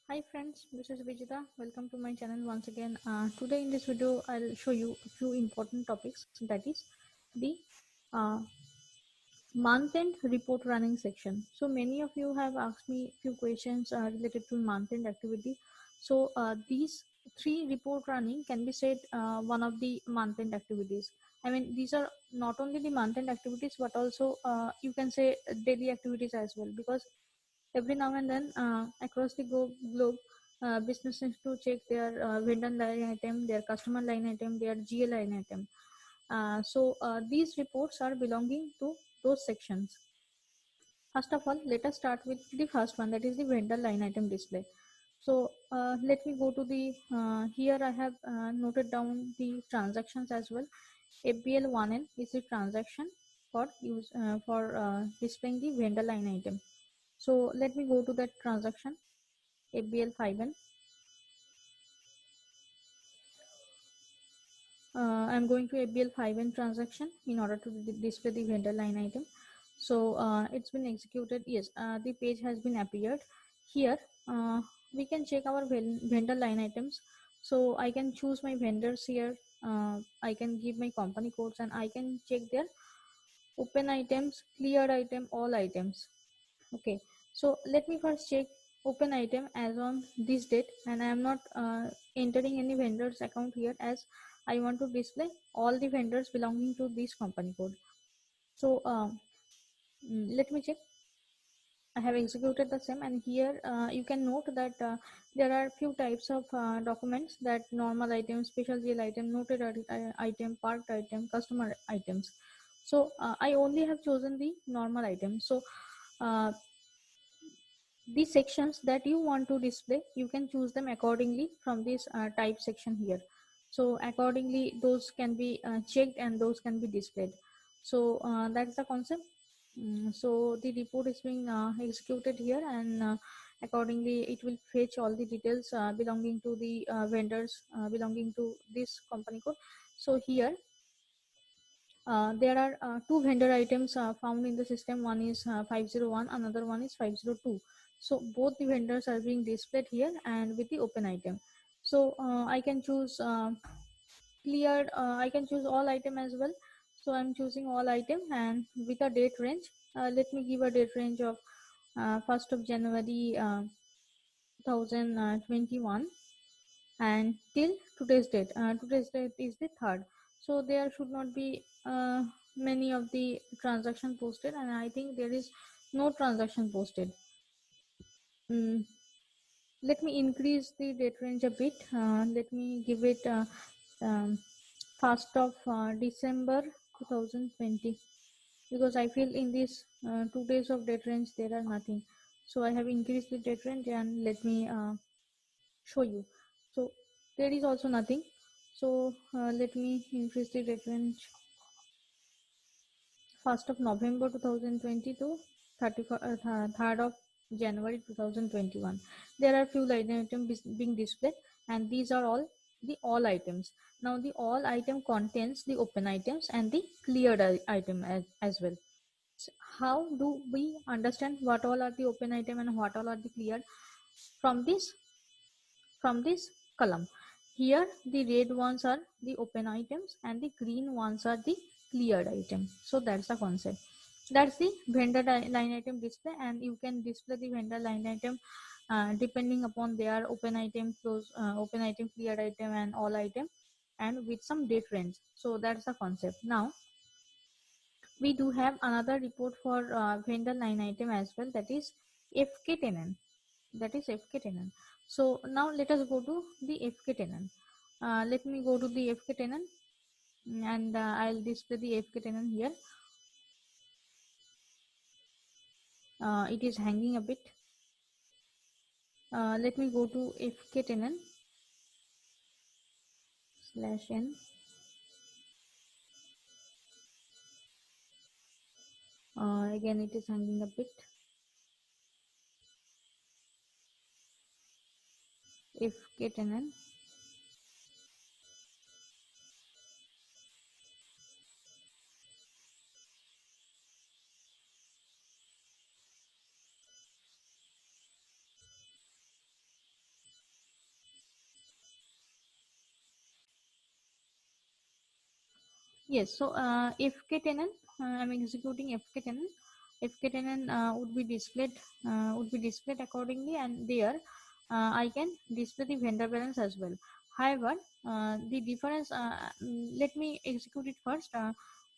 Hi friends, this is Vijita. Welcome to my channel once again. Today in this video, I'll show you a few important topics, that is the uh, month-end report running section. So many of you have asked me a few questions related to month-end activity. So these three report running can be said one of the month-end activities. I mean, these are not only the month-end activities, but also you can say daily activities as well, because every now and then across the globe, business needs to check their vendor line item, their customer line item, their GL line item. So these reports are belonging to those sections. First of all, let us start with the first one, that is the vendor line item display. So let me go to the here I have noted down the transactions as well. FBL1N is the transaction for use for displaying the vendor line item. So let me go to that transaction, FBL5N. I'm going to FBL5N transaction in order to display the vendor line item. So it's been executed. Yes, the page has been appeared. Here we can check our vendor line items. So I can choose my vendors here. I can give my company codes and I can check their open items, cleared item, all items. Okay, so let me first check open item as on this date, and I am not entering any vendors account here, as I want to display all the vendors belonging to this company code. So let me check. I have executed the same, and here you can note that there are few types of documents, that normal item, special GL item, noted item, parked item, customer items. So I only have chosen the normal item. So uh, the sections that you want to display, you can choose them accordingly from this type section here. So accordingly those can be checked and those can be displayed. So that's the concept. So the report is being executed here, and accordingly it will fetch all the details belonging to the vendors belonging to this company code. So here there are two vendor items found in the system. One is 501, another one is 502. So both the vendors are being displayed here and with the open item. So I can choose cleared, I can choose all item as well. So I'm choosing all item and with a date range. Let me give a date range of 1st of January 2021 and till today's date. Today's date is the third, so there should not be many of the transaction posted, and I think there is no transaction posted. mm, let me increase the date range a bit. Let me give it um, 1st of December 2020, because I feel in these 2 days of date range there are nothing. So I have increased the date range, and let me show you. So there is also nothing. So let me increase the date range, 1st of November 2020 to 3rd of January 2021. There are few line items being displayed, and these are all the all items. Now the all item contains the open items and the cleared item as well. So how do we understand what all are the open item and what all are the cleared? From this column here, the red ones are the open items and the green ones are the cleared item. So that's the concept. That's the vendor line item display, and you can display the vendor line item depending upon their open item, close open item, cleared item, and all item, and with some difference. So that's the concept. Now we do have another report for vendor line item as well, that is FK tenant. That is FK tenant. So now let us go to the FK tenant. Let me go to the FK tenant, and I'll display the FK tenant here. It is hanging a bit. Let me go to FK tenant /n. Again it is hanging a bit. FK tenant. Yes, so fk10n, I'm executing fk10n. Fk10n would be displayed accordingly, and there I can display the vendor balance as well. However, the difference, let me execute it first.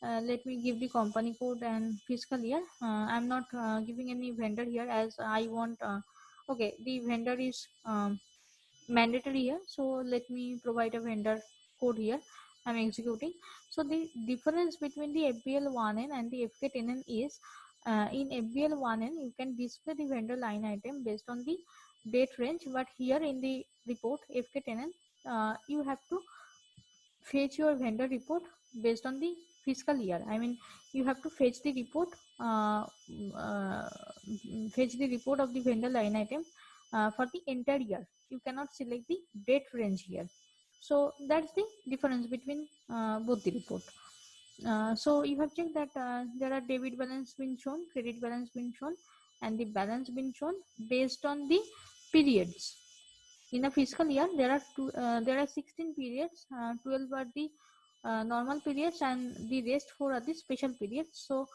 Let me give the company code and fiscal year. I'm not giving any vendor here, as I want. Okay, the vendor is mandatory here, so let me provide a vendor code here. I'm executing. So the difference between the FBL1N and the FK10N is, in FBL1N you can display the vendor line item based on the date range, but here in the report FK10N, you have to fetch your vendor report based on the fiscal year. I mean, you have to fetch the report, uh, fetch the report of the vendor line item for the entire year. You cannot select the date range here. So that's the difference between both the report. So you have checked that there are debit balance being shown, credit balance being shown, and the balance being shown based on the periods. In a fiscal year, there are 16 periods. 12 are the normal periods, and the rest 4 are the special periods. So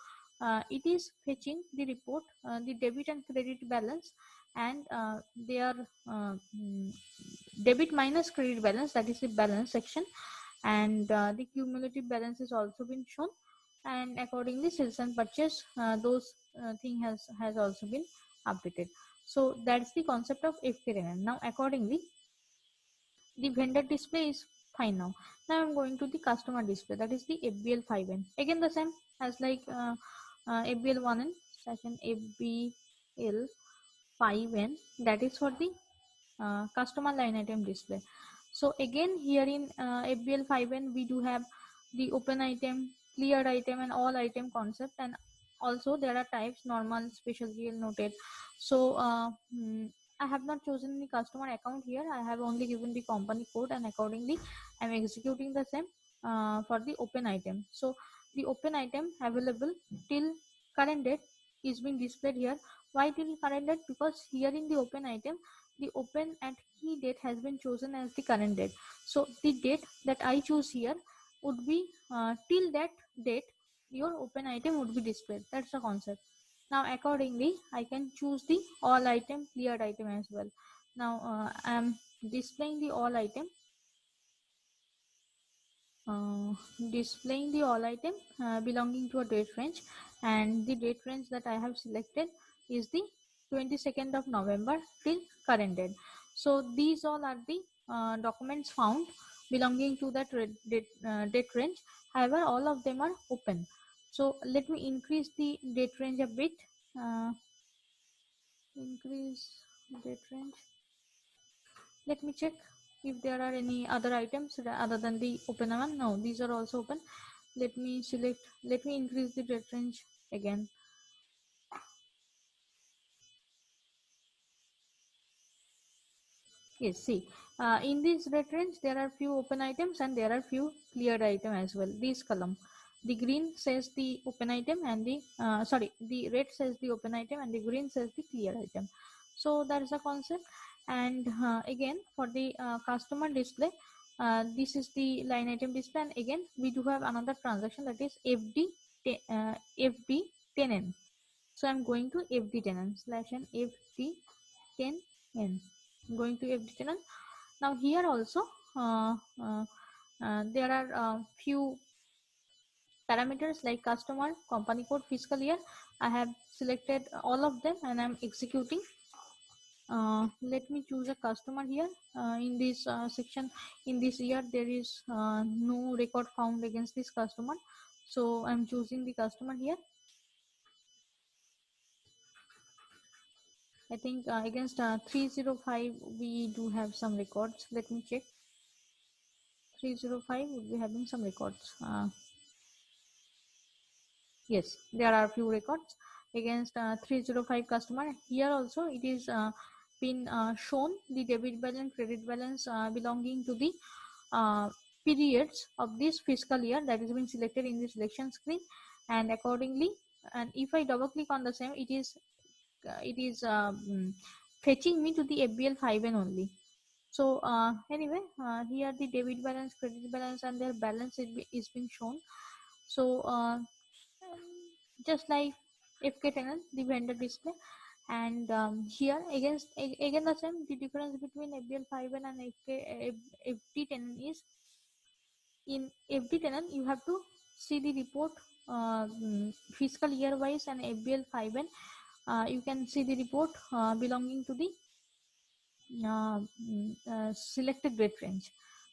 it is fetching the report, the debit and credit balance, and their debit minus credit balance, that is the balance section, and the cumulative balance is also been shown, and accordingly sales and purchase, those thing has also been updated. So that's the concept of FKRN. Now accordingly, the vendor display is fine. Now I'm going to the customer display, that is the FBL5N. Again the same as like FBL1N section, FBL5N, that is for the customer line item display. So again here in FBL5N we do have the open item, cleared item, and all item concept, and also there are types: normal, special, GL, noted. So I have not chosen the customer account here. I have only given the company code, and accordingly I'm executing the same for the open item. So the open item available till current date is being displayed here. Why till current date? Because here in the open item, the open at key date has been chosen as the current date. So the date that I choose here would be till that date your open item would be displayed. That's the concept. Now accordingly I can choose the all item, cleared item as well. Now I am displaying the all item, uh, displaying the all item belonging to a date range, and the date range that I have selected is the 22nd of November till current date. So these all are the documents found belonging to that date range. However, all of them are open. So let me increase the date range a bit. uh, Increase date range. Let me check if there are any other items other than the open one. No, these are also open. Let me select, let me increase the date range again. Yes, see, in this date range there are few open items and there are few cleared item as well. This column, the green says the open item, and the sorry, the red says the open item and the green says the cleared item. So that is a concept. And again for the customer display, this is the line item display, and again we do have another transaction, that is FD 10N. So I'm going to FD10N slash n FD10N. Going to FD10N. Now here also uh, uh, there are few parameters like customer, company code, fiscal year. I have selected all of them and I'm executing. Let me choose a customer here. In this section, in this year there is no record found against this customer, so I'm choosing the customer here. I think against 305 we do have some records. Let me check. 305 would be having some records. Yes, there are few records against 305 customer. Here also it is been shown the debit balance, credit balance belonging to the uh, periods of this fiscal year that is been selected in the selection screen, and accordingly, and if I double click on the same, it is fetching me to the FBL5N only. So anyway, here the debit balance, credit balance, and their balance is being shown. So just like FK tenant, the vendor display, and here again the same. The difference between FBL5N and FD tenant is, in FD tenant you have to see the report fiscal year wise, and FBL5N you can see the report belonging to the selected rate range.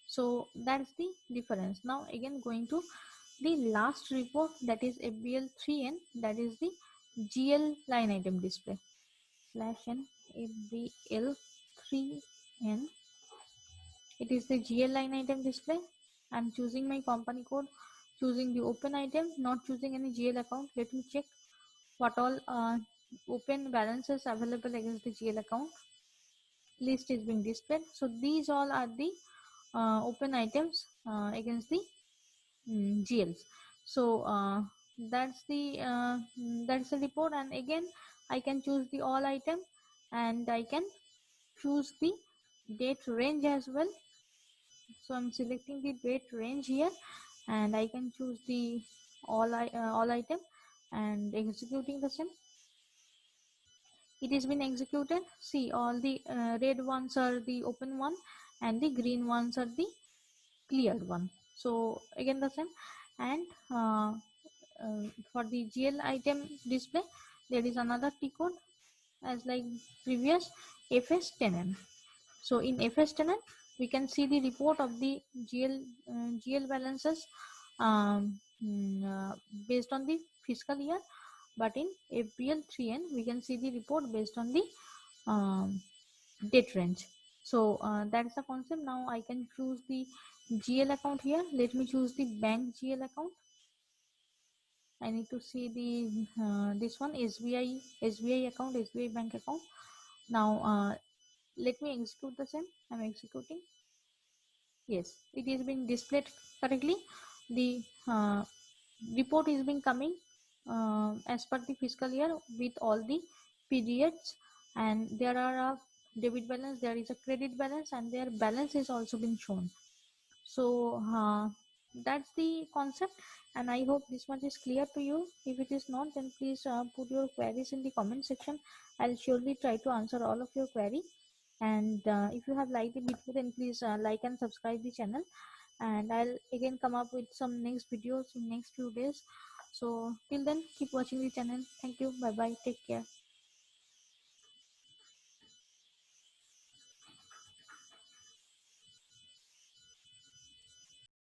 So that's the difference. Now again going to the last report, that is FBL3N, that is the GL line item display. /n FBL3N, it is the GL line item display. I'm choosing my company code, choosing the open item, not choosing any GL account. Let me check what all open balances available against the GL account. List is being displayed. So these all are the open items against the GLs. So that's the report. And again I can choose the all item, and I can choose the date range as well. So I'm selecting the date range here, and I can choose the all item and executing the same. It has been executed. See, all the red ones are the open one, and the green ones are the cleared one. So again the same. And for the GL item display, there is another T code as like previous, FS tenant. So in FS tenant we can see the report of the GL balances based on the fiscal year, but in FBL3N we can see the report based on the um, date range. So that's the concept. Now I can choose the GL account here. Let me choose the bank GL account. I need to see the this one, SBI account, SBI bank account. Now let me execute the same. I'm executing. Yes, it is being displayed correctly. The report is being coming as per the fiscal year with all the periods, and there are a debit balance, there is a credit balance, and their balance is also been shown. So that's the concept, and I hope this much is clear to you. If it is not, then please put your queries in the comment section. I'll surely try to answer all of your query. And if you have liked the video, then please like and subscribe the channel, and I'll again come up with some next videos in next few days. So till then, keep watching the channel. Thank you. Bye bye. Take care.